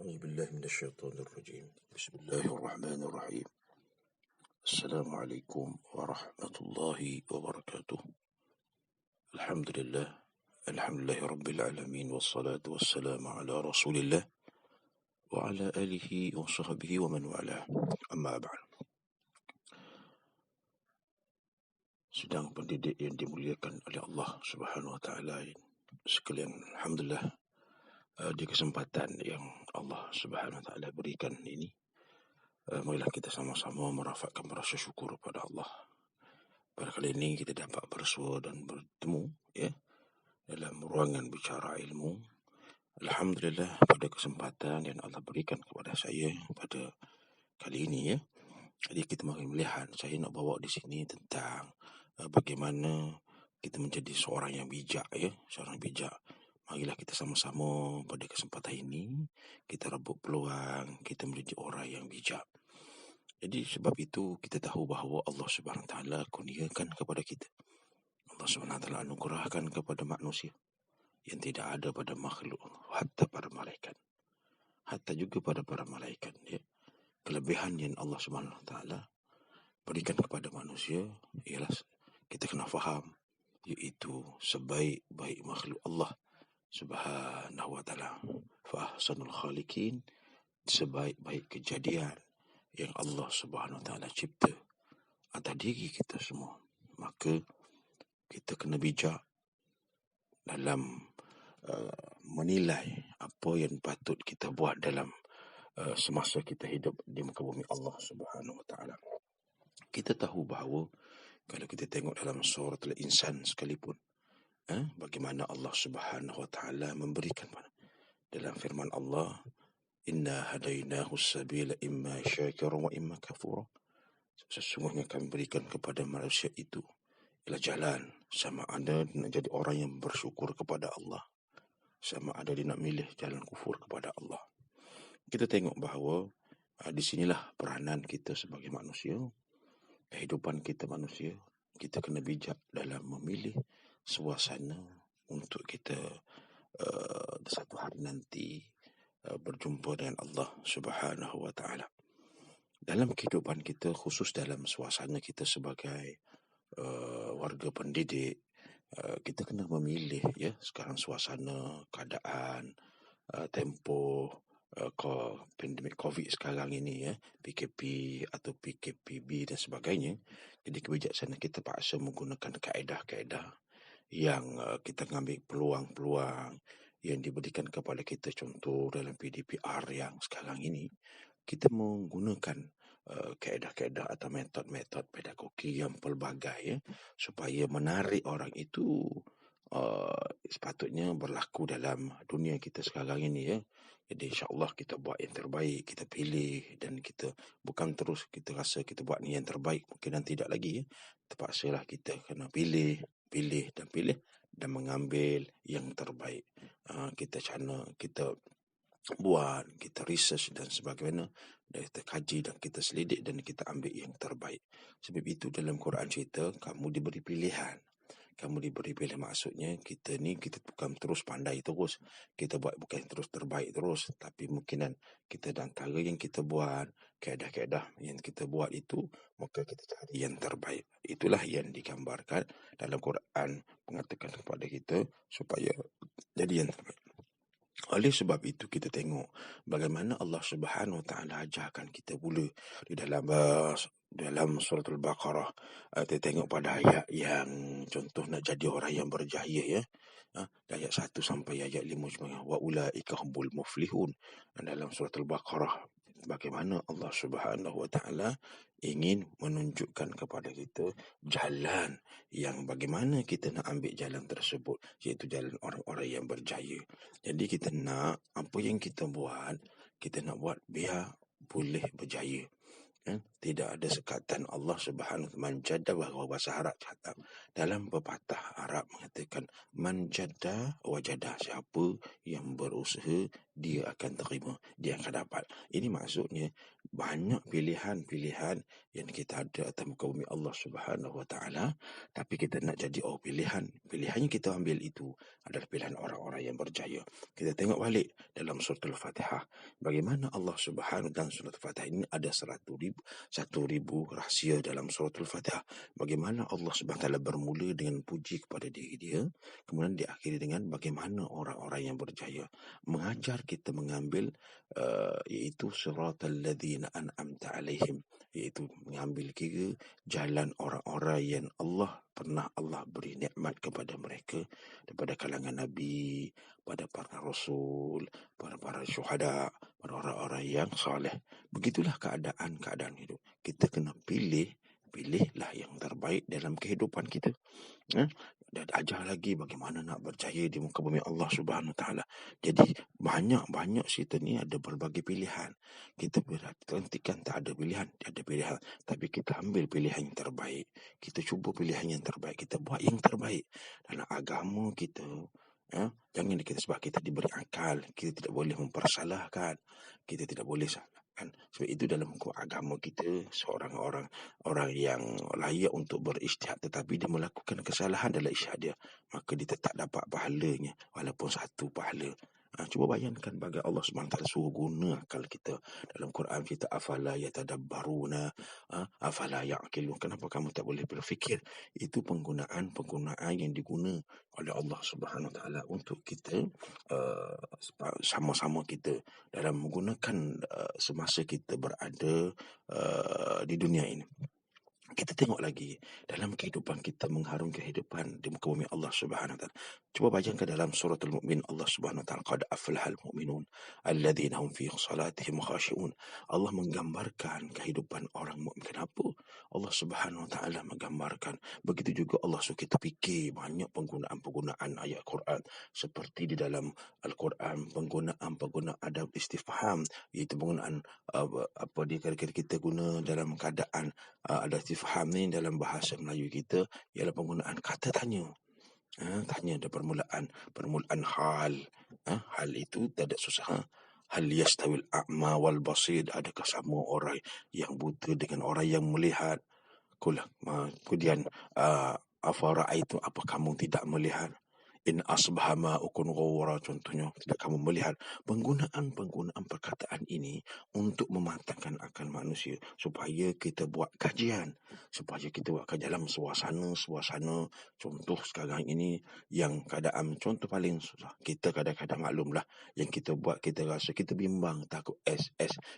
أعوذ بالله من الشيطان الرجيم. بسم الله الرحمن الرحيم. السلام عليكم ورحمة الله وبركاته. الحمد لله رب العالمين، والصلاة والسلام على رسول الله وعلى آله وصحبه ومن والاه. Amma ba'd. Sidang pendidik yang dimuliakan oleh Allah Subhanahu wa taala sekalian, alhamdulillah, di kesempatan yang Allah Subhanahu wa taala berikan ini, marilah kita sama-sama merafakkan rasa syukur pada Allah. Pada kali ini kita dapat bersua dan bertemu dalam ruangan bicara ilmu. Alhamdulillah, pada kesempatan yang Allah berikan kepada saya pada kali ini Jadi kita makin melihat, saya nak bawa di sini tentang bagaimana kita menjadi seorang yang bijak seorang bijak. Marilah kita sama-sama pada kesempatan ini kita rebut peluang kita menjadi orang yang bijak. Jadi sebab itu kita tahu bahawa Allah Subhanahu Wa Taala kurniakan kepada kita, Allah Subhanahu Wa Taala anugerahkan kepada manusia yang tidak ada pada makhluk, hatta para malaikat, hatta juga pada para malaikat kelebihan yang Allah Subhanahu Wa Taala berikan kepada manusia ialah kita kena faham, iaitu sebaik-baik makhluk Allah Subhanahu Wa Taala. Fa ahsanul khaliqin, sebaik-baik kejadian yang Allah Subhanahu Wa Taala cipta atas diri kita semua. Maka kita kena bijak dalam menilai apa yang patut kita buat dalam semasa kita hidup di muka bumi Allah Subhanahu Wa Taala. Kita tahu bahawa kalau kita tengok dalam surah Al-Insan sekalipun, bagaimana Allah Subhanahu Wa Taala memberikan dalam firman Allah, inna hadainahu sabila imma syakira wa imma kafura. Sesungguhnya kami berikan kepada manusia itu ialah jalan, sama ada nak jadi orang yang bersyukur kepada Allah, sama ada dia nak milih jalan kufur kepada Allah. Kita tengok bahawa di sinilah peranan kita sebagai manusia, kehidupan kita manusia. Kita kena bijak dalam memilih suasana untuk kita satu hari nanti berjumpa dengan Allah Subhanahu Wa Taala. Dalam kehidupan kita, khusus dalam suasana kita sebagai warga pendidik, kita kena memilih sekarang suasana, keadaan, tempoh pandemik COVID sekarang ini, PKP atau PKPB dan sebagainya. Jadi kebijaksanaan kita paksa menggunakan kaedah-kaedah yang kita mengambil peluang-peluang yang diberikan kepada kita. Contoh dalam PDPR yang sekarang ini, kita menggunakan kaedah-kaedah atau metod-metod pedagogi yang pelbagai supaya menarik orang itu sepatutnya berlaku dalam dunia kita sekarang ini. Jadi insya-Allah kita buat yang terbaik, kita pilih, dan kita bukan terus kita rasa kita buat ni yang terbaik, mungkin nanti tidak lagi. Terpaksalah kita kena pilih dan mengambil yang terbaik. Kita buat, kita research dan sebagainya, dan kita kaji dan kita selidik dan kita ambil yang terbaik. Sebab itu dalam Quran cerita, kamu diberi pilihan. Maksudnya kita bukan terus pandai terus, kita buat bukan terus terbaik terus, tapi mungkinan kita dan antara yang kita buat, kaedah-kaedah yang kita buat itu, maka kita cari yang terbaik. Itulah yang digambarkan dalam Quran, mengatakan kepada kita supaya jadi yang terbaik. Oleh sebab itu kita tengok bagaimana Allah Subhanahu Wa Taala ajarkan kita pula di dalam surah Al-Baqarah. Kita tengok pada ayat yang contoh nak jadi orang yang berjaya ayat 1 sampai ayat 5, wa ulaika humul muflihun. Dalam surah Al-Baqarah, bagaimana Allah Subhanahu Wa Taala ingin menunjukkan kepada kita jalan yang bagaimana kita nak ambil jalan tersebut, iaitu jalan orang-orang yang berjaya. Jadi kita nak apa yang kita buat, kita nak buat biar boleh berjaya. Tidak ada sekatan. Allah Subhanahu manjada, bahawa bahasa Arab cakap dalam pepatah Arab mengatakan manjada wajada, siapa yang berusaha dia akan terima, dia akan dapat. Ini maksudnya banyak pilihan-pilihan yang kita ada atas muka bumi Allah Subhanahu Wa Taala, tapi kita nak jadi pilihan yang kita ambil itu adalah pilihan orang-orang yang berjaya. Kita tengok balik dalam surah Al-Fatihah, bagaimana Allah Subhanahu dan surah Al-Fatihah ini ada 1,000 rahsia dalam surah Al-Fatihah. Bagaimana Allah Subhanahu Wa Taala bermula dengan puji kepada diri dia, kemudian diakhiri dengan bagaimana orang-orang yang berjaya, mengajar kita mengambil iaitu siratal ladzina an'amta alaihim, iaitu mengambil kira jalan orang-orang yang Allah beri nikmat kepada mereka daripada kalangan nabi, pada para rasul, para syuhada, pada orang-orang yang soleh. Begitulah keadaan hidup. Kita kena pilihlah yang terbaik dalam kehidupan kita. Dan ajar lagi bagaimana nak berjaya di muka bumi Allah Subhanahu Wa Taala. Jadi banyak cerita ni ada berbagai pilihan. Kita berhentikan tak ada pilihan, ada pilihan. Tapi kita ambil pilihan yang terbaik. Kita cuba pilihan yang terbaik. Kita buat yang terbaik dalam agama kita. Jangan kita sebab kita diberi akal, kita tidak boleh mempersalahkan, kita tidak boleh salahkan. Sebab itu dalam hukum agama kita, seorang orang yang layak untuk berijtihad tetapi dia melakukan kesalahan dalam ijtihad dia, maka dia tetap dapat pahalanya walaupun satu pahala. Cuba bayangkan bagi Allah SWT suruh guna akal kita. Dalam Quran kita afala yatadabbaruna, afala ya'qilun. Kenapa kamu tak boleh berfikir? Itu penggunaan yang diguna oleh Allah Subhanahu Wa Taala untuk kita sama-sama kita dalam menggunakan semasa kita berada di dunia ini. Kita tengok lagi dalam kehidupan kita, mengharung kehidupan di muka bumi Allah Subhanahu Wa Taala. Cuba bayangkan dalam surah Al-Mu'min, Allah Subhanahu Wa Taala, qad aflahal mu'minun alladzina hum fi salatihim khashi'un. Allah menggambarkan kehidupan orang mukmin. Kenapa Allah Subhanahu Wa Taala menggambarkan? Begitu juga Allah suruh kita fikir banyak penggunaan ayat Quran, seperti di dalam Al-Quran penggunaan adab istifham, iaitu penggunaan apa dia kira-kira kita guna dalam keadaan ada istifham ni dalam bahasa Melayu kita ialah penggunaan kata tanya. Tanya ada permulaan hal. Hal itu tak ada susah. Hal yastawil a'ma wal basir, adakah sama orang yang buta dengan orang yang melihat? Kemudian afara'aitu, apa kamu tidak melihat? In asbaha ma'ukum ghawra, contohnya tidak kamu melihat. Penggunaan perkataan ini untuk mematangkan akal manusia supaya kita buat kajian, dalam suasana. Contoh sekarang ini yang keadaan, contoh paling susah, kita kadang-kadang maklumlah yang kita buat, kita rasa kita bimbang, takut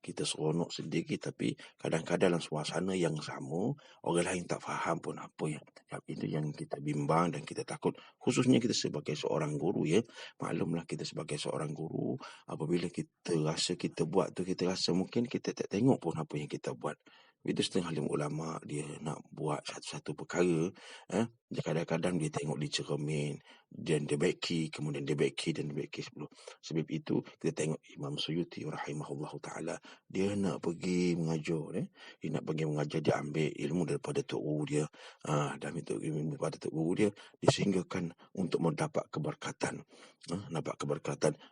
kita seronok sendiri, tapi kadang-kadang dalam suasana yang sama orang lain tak faham pun apa yang itu yang kita bimbang dan kita takut. Khususnya kita sebagai seorang guru, maklumlah kita sebagai seorang guru, apabila kita rasa kita buat tu, kita rasa mungkin kita tak tengok pun apa yang kita buat. Itu setengah ulama dia nak buat satu perkara, dia kadang-kadang dia tengok di cermin dan dia beki, kemudian dia beki sebelum. Sebab itu kita tengok Imam Suyuti rahimahullah ta'ala, dia nak pergi mengajar, dia nak pergi mengajar, dia ambil ilmu daripada tok guru dia, dan itu ilmu daripada tok guru dia disehinggakan untuk mendapat keberkatan.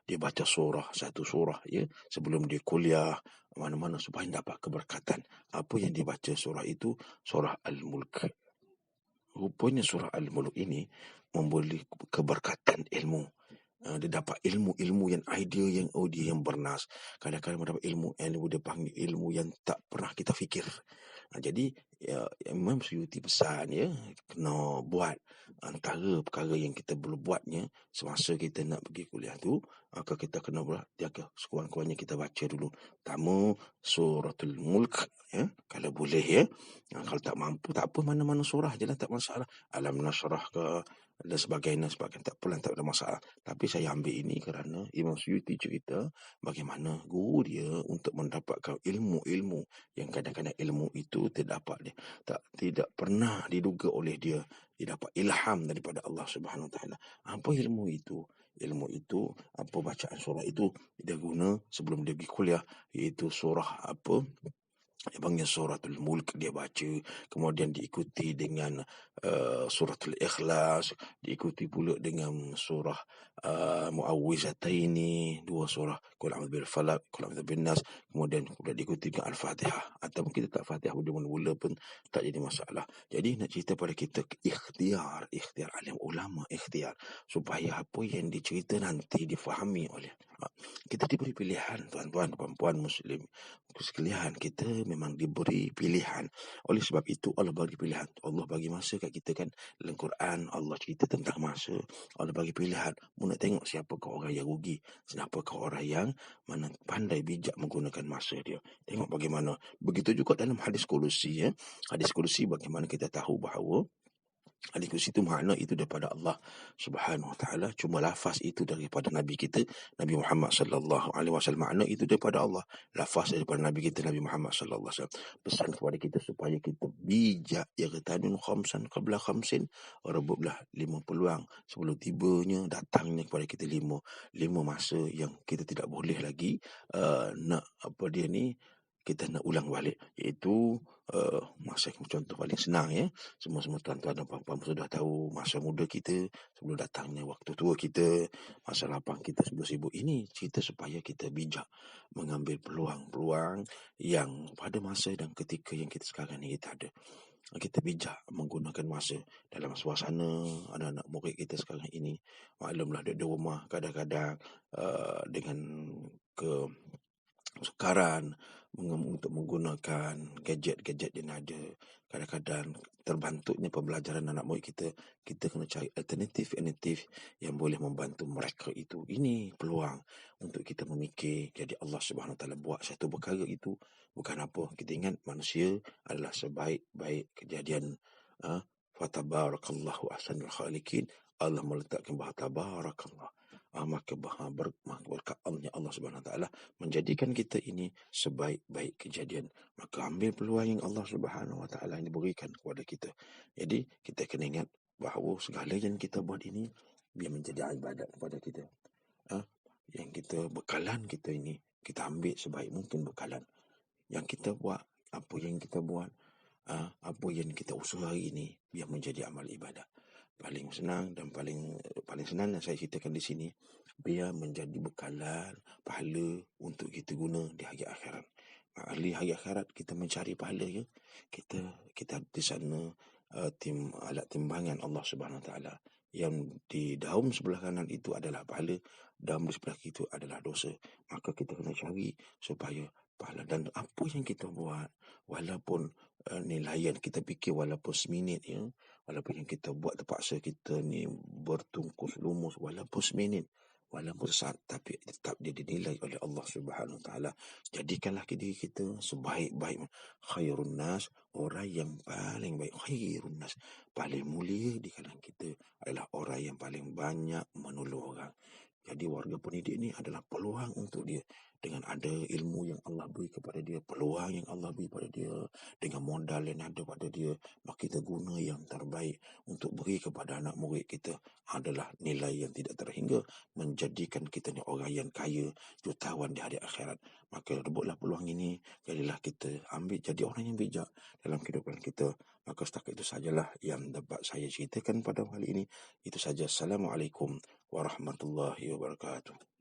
Dia baca satu surah sebelum dia kuliah mana-mana supaya dapat keberkatan. Apa yang dibaca surah itu? Surah Al-Mulk. Rupanya surah Al-Mulk ini memberi keberkatan ilmu. Dia dapat ilmu yang idea, yang bernas. Kadang-kadang mendapat ilmu dia panggil ilmu yang tak pernah kita fikir. Jadi Imam Suyuti pesan kena buat antara perkara yang kita boleh buatnya semasa kita nak pergi kuliah tu, maka kita kena jaga sekurang-kurangnya kita baca dulu pertama suratul Mulk, kalau boleh, kalau tak mampu tak apa, mana-mana surah je lah, tak masalah. Alam Nashrah ke dan sebagainya, tak ada masalah. Tapi saya ambil ini kerana Imam Suyuti cerita bagaimana guru dia untuk mendapatkan ilmu yang kadang-kadang ilmu itu tidak pernah diduga oleh dia dapat ilham daripada Allah Subhanahu Wa Taala. Apa ilmu itu? Ilmu itu bacaan surah itu dia guna sebelum dia pergi kuliah, iaitu surah Dia panggil suratul Mulk, dia baca, kemudian diikuti dengan suratul Ikhlas, diikuti pula dengan surah Muawwizataini, 2 surah Qul a'udzu bil falaq, Qul a'udzu bin nas, kemudian diikuti dengan Al-Fatihah. Atau mungkin tak Fatihah mula-mula pun tak jadi masalah. Jadi nak cerita pada kita ikhtiar alim ulama, ikhtiar supaya apa yang dicerita nanti difahami oleh kita. Diberi pilihan, tuan-tuan, puan-puan muslim sekalian, kita memang diberi pilihan. Oleh sebab itu Allah bagi pilihan. Allah bagi masa kat kita kan. Dalam Quran Allah cerita tentang masa. Allah bagi pilihan. Mu nak tengok siapakah orang yang rugi, siapakah orang yang mana pandai bijak menggunakan masa dia. Tengok bagaimana. Begitu juga dalam hadis Qudusi, hadis Qudusi, bagaimana kita tahu bahawa hadis Qudusi itu makna itu daripada Allah Subhanahu Wa Taala, cuma lafaz itu daripada Nabi kita Nabi Muhammad sallallahu alaihi wasallam. Makna itu daripada Allah, lafaz daripada Nabi kita Nabi Muhammad sallallahu alaihi wasallam. Pesan kepada kita supaya kita bijak, yaqtanun khamsan qabla khamsin, rebutlah 5 peluang sebelum tibanya datangnya kepada kita 5 masa yang kita tidak boleh lagi kita nak ulang balik, iaitu masa contoh paling senang semua tuan-tuan dan puan-puan sudah tahu masa muda kita sebelum datangnya waktu tua kita, masa lapang kita sebelum sibuk. Ini cerita supaya kita bijak mengambil peluang-peluang yang pada masa dan ketika yang kita sekarang ni kita ada. Kita bijak menggunakan masa dalam suasana anak-anak murid kita sekarang ini. Maklumlah duduk di rumah kadang-kadang dengan kesukaran untuk menggunakan gadget-gadget yang ada. Kadang-kadang terbantuknya pembelajaran anak murid kita kena cari alternatif yang boleh membantu mereka itu. Ini peluang untuk kita memikir. Jadi Allah Subhanahu Wa Taala buat satu perkara itu bukan apa. Kita ingat manusia adalah sebaik-baik kejadian. Fatabarakallahu ahsanul khaliqin. Allah meletakkan bahawa tabarakallah. Maka berkat Allah Subhanahu Wa Taala menjadikan kita ini sebaik-baik kejadian. Maka ambil peluang yang Allah Subhanahu Wa Taala ini berikan kepada kita. Jadi kita kena ingat bahawa segala yang kita buat ini biar menjadi ibadat kepada kita. Yang kita bekalan kita ini kita ambil sebaik mungkin bekalan. Yang kita buat, apa yang kita buat, apa yang kita usaha hari ini biar menjadi amal ibadah. Paling senang dan paling senang yang saya ceritakan di sini, biar menjadi bekalan pahala untuk kita guna di hari akhirat. Hari akhirat kita mencari pahala kita di sana alat timbangan Allah Subhanahu Wa Taala. Yang di daun sebelah kanan itu adalah pahala, daun di sebelah itu adalah dosa. Maka kita kena cari supaya pahala. Dan apa yang kita buat, walaupun nilaian kita fikir walaupun seminit walaupun yang kita buat terpaksa kita ni bertungkus lumus walaupun seminit, walaupun sesaat, tapi tetap dia dinilai oleh Allah Subhanahu Wa Taala. Jadikanlah diri kita sebaik-baik khairun nas, orang yang paling baik. Khairun nas, paling mulia di kalangan kita adalah orang yang paling banyak menolong orang. Jadi warga pendidik ni adalah peluang untuk dia. Dengan ada ilmu yang Allah beri kepada dia, peluang yang Allah beri kepada dia, dengan modal yang ada pada dia, maka kita guna yang terbaik untuk beri kepada anak murid kita adalah nilai yang tidak terhingga, menjadikan kita ni orang yang kaya, jutawan di hari akhirat. Maka rebutlah peluang ini, jadilah kita ambil jadi orang yang bijak dalam kehidupan kita. Maka setakat itu sajalah yang dapat saya ceritakan pada kali ini. Itu saja. Assalamualaikum warahmatullahi wabarakatuh.